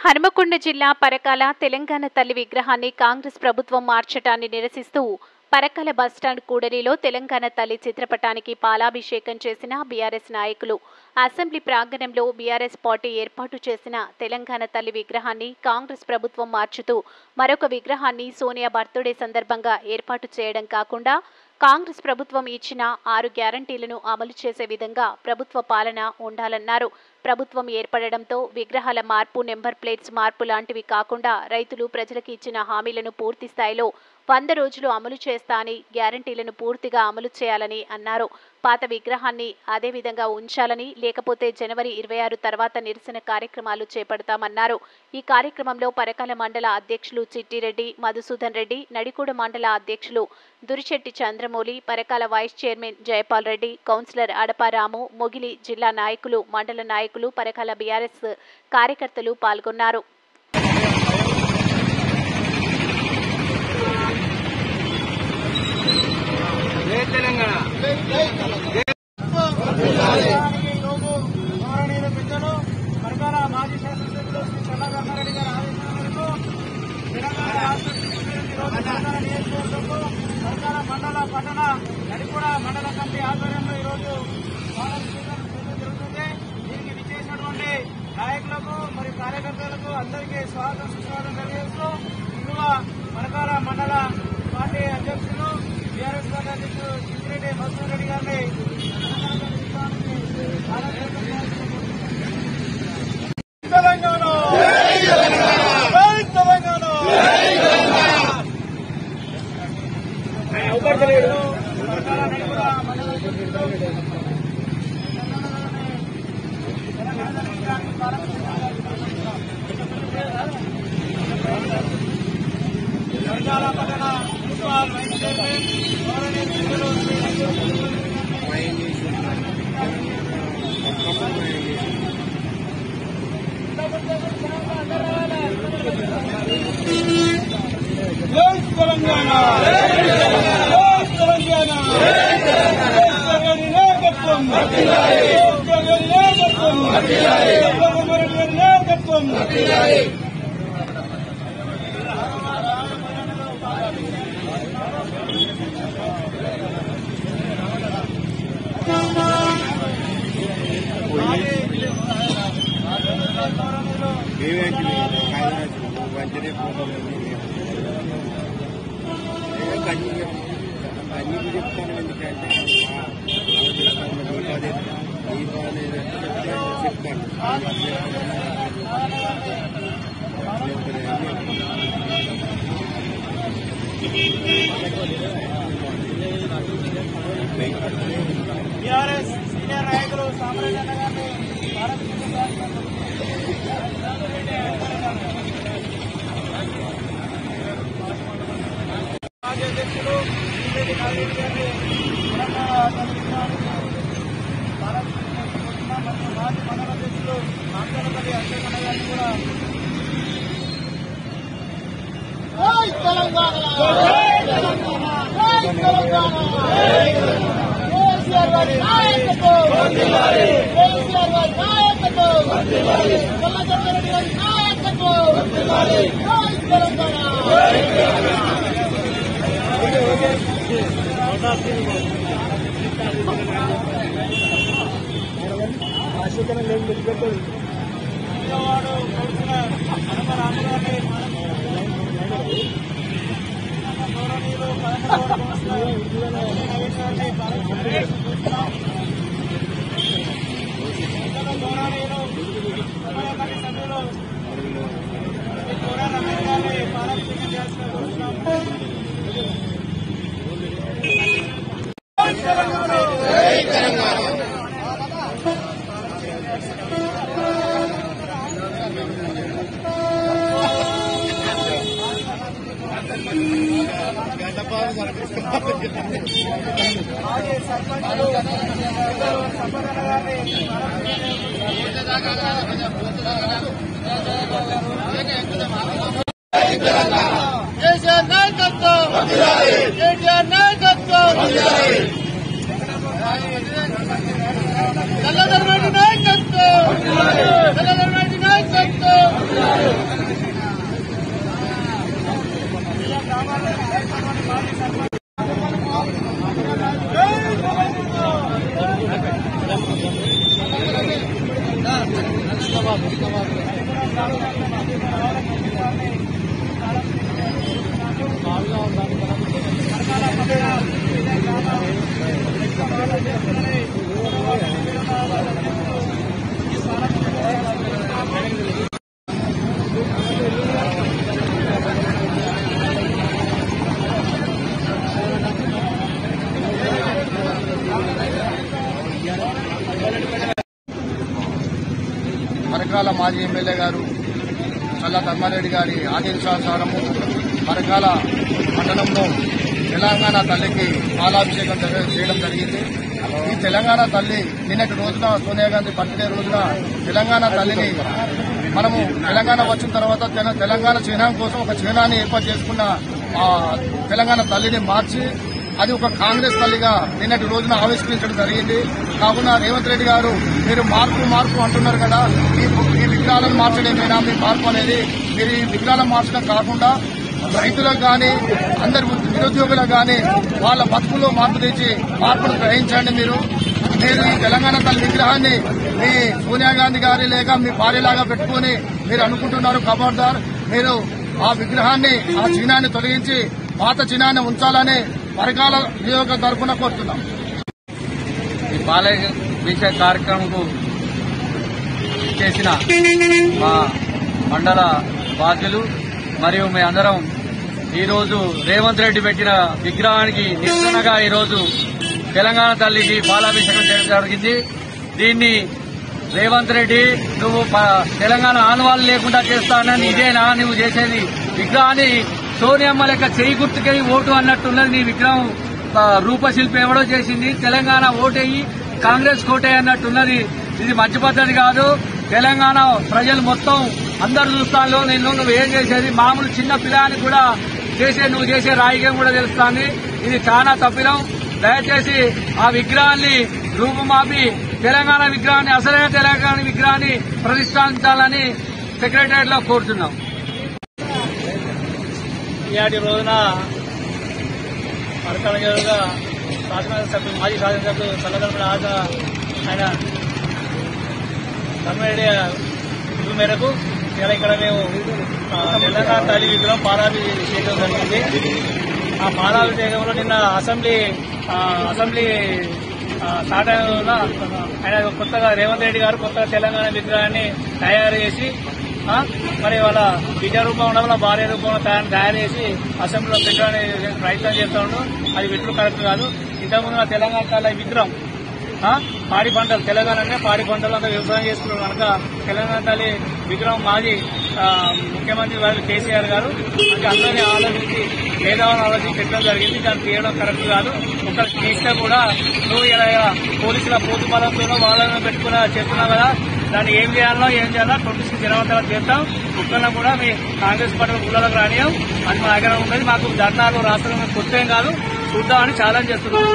హనుమకొండ జిల్లా పరకాల తెలంగాణ తల్లి విగ్రహాన్ని కాంగ్రెస్ ప్రభుత్వం మార్చటాన్ని నిరసిస్తూ పరకాల బస్టాండ్ కూడలిలో తెలంగాణ తల్లి చిత్రపటానికి పాలాభిషేకం చేసిన బీఆర్ఎస్ నాయకులు. అసెంబ్లీ ప్రాంగణంలో బీఆర్ఎస్ పార్టీ ఏర్పాటు చేసిన తెలంగాణ తల్లి విగ్రహాన్ని కాంగ్రెస్ ప్రభుత్వం మార్చుతూ మరొక విగ్రహాన్ని సోనియా బర్త్డే సందర్భంగా ఏర్పాటు చేయడం కాకుండా కాంగ్రెస్ ప్రభుత్వం ఇచ్చిన 6 గ్యారంటీలను అమలు చేసే విధంగా ప్రభుత్వ పాలన ఉండాలన్నారు. ప్రభుత్వం ఏర్పడడంతో విగ్రహాల మార్పు, నెంబర్ ప్లేట్స్ మార్పు లాంటివి కాకుండా రైతులు ప్రజలకు ఇచ్చిన హామీలను పూర్తి స్థాయిలో 100 రోజులు అమలు చేస్తా అని గ్యారంటీలను పూర్తిగా అమలు చేయాలని అన్నారు. పాత విగ్రహాన్ని అదే విధంగా ఉంచాలని, లేకపోతే జనవరి 26 తర్వాత నిరసన కార్యక్రమాలు చేపడతామన్నారు. ఈ కార్యక్రమంలో పరకాల మండల అధ్యక్షులు చిట్టిరెడ్డి, మధుసూదన్ రెడ్డి, నడికూడ మండల అధ్యక్షులు Durishetti Chandramouli, Parakala vice chairman Jayapal Reddy, councillor Adaparamu, Mogili జిల్లా నాయకులు, మండల నాయకులు, పరకాల బీఆర్ఎస్ కార్యకర్తలు పాల్గొన్నారు. పరకాల మాజీ శాసనసభ్యులు శ్రీ చల్లగన్నారెడ్డి గారి ఆదేశాల మేరకు తెలంగాణ రాష్ట్ర తెలంగాణ నియోజకవర్గంలో పరకాల మండల పట్టణ నడికూడ మండల కమిటీ ఆధ్వర్యంలో ఈరోజు పాలాభిషేకం చేయడం జరుగుతుంది. దీనికి విచ్చేసినటువంటి నాయకులకు మరియు కార్యకర్తలకు అందరికీ స్వాగతం సుస్వాగతం తెలియజేస్తూ ముందుగా పరకాల మండల పార్టీ అధ్యక్షులు బీఆర్ఎస్ పార్టీ అధ్యక్షులు చిట్టిరెడ్డి మధుసూదన్ రెడ్డి గారిని తెలంగాణ అవపడలేదు. తెలంగాణ పట్టణ మున్సిపల్ వైస్ చైర్మన్ తెలంగాణ అన్ని చెప్తాను. ఎందుకంటే బీఆర్ఎస్ సీనియర్ నాయకులు సామరాజన్న గారిని మాజీ అధ్యక్షులు చిట్టిరెడ్డి నాగిరెడ్డి గారిని మరియు మాజీ మండల అధ్యక్షులు మాంకలపల్లి అశోకన్న గారిని కూడా వాడు కౌన్సిలర్ అడపారాముగారిని గౌరవనీయులు 11వ గౌరవనీయులు కమిటీ సభ్యులు కోరా రమేష్ గారిని పాలాభిషేకం చేయాల్సిన కోరుతున్నాము. మాజీ సర్పంచులు సంపదన గారిని కేసీఆర్ నాయకత్వం, కేటీఆర్ నాయకత్వం, చల్లదర్మడి నాయకత్వం, చల్లదర్మడి నాయకత్వం. పరకాల మాజీ ఎమ్మెల్యే గారు చల్లా ధర్మారెడ్డి గారి ఆదేశానుసారము పరకాల మండలంలో తెలంగాణ తల్లికి పాలాభిషేకం చేయడం జరిగింది. ఈ తెలంగాణ తల్లి నిన్నటి రోజున సోనియా గాంధీ బర్త్డే రోజున తెలంగాణ తల్లిని మనము తెలంగాణ వచ్చిన తర్వాత తెలంగాణ చిహ్నం కోసం ఒక చిహ్నాన్ని ఏర్పాటు చేసుకున్న తెలంగాణ తల్లిని మార్చి అది ఒక కాంగ్రెస్ తల్లిగా నిన్నటి రోజున ఆవిష్కరించడం జరిగింది. కావున రేవంత్ రెడ్డి గారు మీరు మార్పు అంటున్నారు కదా, ఈ విగ్రహాలను మార్చడమేనా మీ మార్పు అనేది? మీరు ఈ విగ్రహాలను మార్చడం కాకుండా రైతులకు కానీ అందరి నిరుద్యోగులకు కానీ వాళ్ళ బతుకుల్లో మార్పు తెచ్చి మార్పును గ్రహించండి. మీరు ఈ తెలంగాణ తల్లి విగ్రహాన్ని మీ సోనియా గాంధీ గారి లేక మీ భార్యలాగా పెట్టుకుని మీరు అనుకుంటున్నారు. ఖబర్దార్, మీరు ఆ విగ్రహాన్ని ఆ చిహ్నాన్ని తొలగించి పాత చిహ్నాన్ని ఉంచాలని పరకాల నియోజక తరఫున కోరుతున్నాం. ఈ పాలాభిషేక కార్యక్రమంకు చేసిన మా మండల బాధ్యులు మరియు మీ అందరం ఈరోజు రేవంత్ రెడ్డి పెట్టిన విగ్రహానికి నిరసనగా ఈరోజు తెలంగాణ తల్లికి పాలాభిషేకం చేయడం జరిగింది. దీన్ని రేవంత్ రెడ్డి నువ్వు తెలంగాణ ఆనవాళ్ళు లేకుండా చేస్తానని ఇదేనా నువ్వు చేసేది? విగ్రహాన్ని సోనియమ్మ లెక్క చేయి గుర్తుకై ఓటు అన్నట్టున్నది. నీ విగ్రహం రూపశిల్పి ఎవడో చేసింది, తెలంగాణ ఓటేయి కాంగ్రెస్ కోటే అన్నట్టున్నది. ఇది మంచి పద్ధతి కాదు. తెలంగాణ ప్రజలు మొత్తం అందరు చూస్తాను. నువ్వు ఏం చేసేది మామూలు చిన్న పిల్లానికి కూడా నువ్వు చేసే రాజకీయం కూడా తెలుస్తాంది. ఇది చాలా తప్పిదం. దయచేసి ఆ విగ్రహాన్ని రూపుమాపి తెలంగాణ విగ్రహాన్ని అసలైన తెలంగాణ విగ్రహాన్ని ప్రతిష్ఠించాలని సెక్రటరియట్ లో కోరుతున్నాం. ఈనాటి రోజున పరకాల నియోజకవర్గ శాసనసభ్యులు మాజీ శాసనసభ్యులు చల్లదర్మల ఆయన ధర్మారెడ్డి పిలుపు మేరకు ఇలా ఇక్కడ మేము తెలంగాణ తల్లి విగ్రహం పాలాభిషేకం జరిగింది. ఆ పాలాభిషేకంలో నిన్న అసెంబ్లీ స్టార్ట్ అయిన ఆయన కొత్తగా రేవంత్ రెడ్డి గారు కొత్తగా తెలంగాణ విగ్రహాన్ని తయారు చేసి మరి వాళ్ళ బిడ్డ రూపంలో వాళ్ళ భార్య రూపంలో తయారు చేసి అసెంబ్లీలో పెట్టడానికి ప్రయత్నం చేస్తా ఉన్నాం. అది పెట్టుడు కరెక్ట్ కాదు. ఇంతకుముందు తెలంగాణ తల్లి విగ్రహం పాడి పంటలు తెలంగాణనే పాడి పంటలు అంతా వ్యవసాయం చేసుకున్నారు కనుక తెలంగాణ తల్లి విగ్రహం మాజీ ముఖ్యమంత్రి వారు కేసీఆర్ గారు అందరినీ ఆలోచించి మేధావులను ఆలోచించి పెట్టడం జరిగింది. దాన్ని తీయడం కరెక్ట్ కాదు. ఒకరికి తీసినా కూడా నువ్వు ఇలా పోలీసుల పోతు బలంతోనో వాళ్ళని చెప్తున్నావు కదా, దాన్ని ఏం చేయాలో 26 జనవరి తర్వాత చేస్తాం. ఒక్కన్నా కూడా మీ కాంగ్రెస్ పార్టీ ఊళ్ళకి రానియం అని మా దగ్గర ఉన్నది. మాకు ధర్నాలు రాష్ట్రంలో కొత్తేం కాదు, చూద్దామని ఛాలెంజ్ చేస్తున్నాం.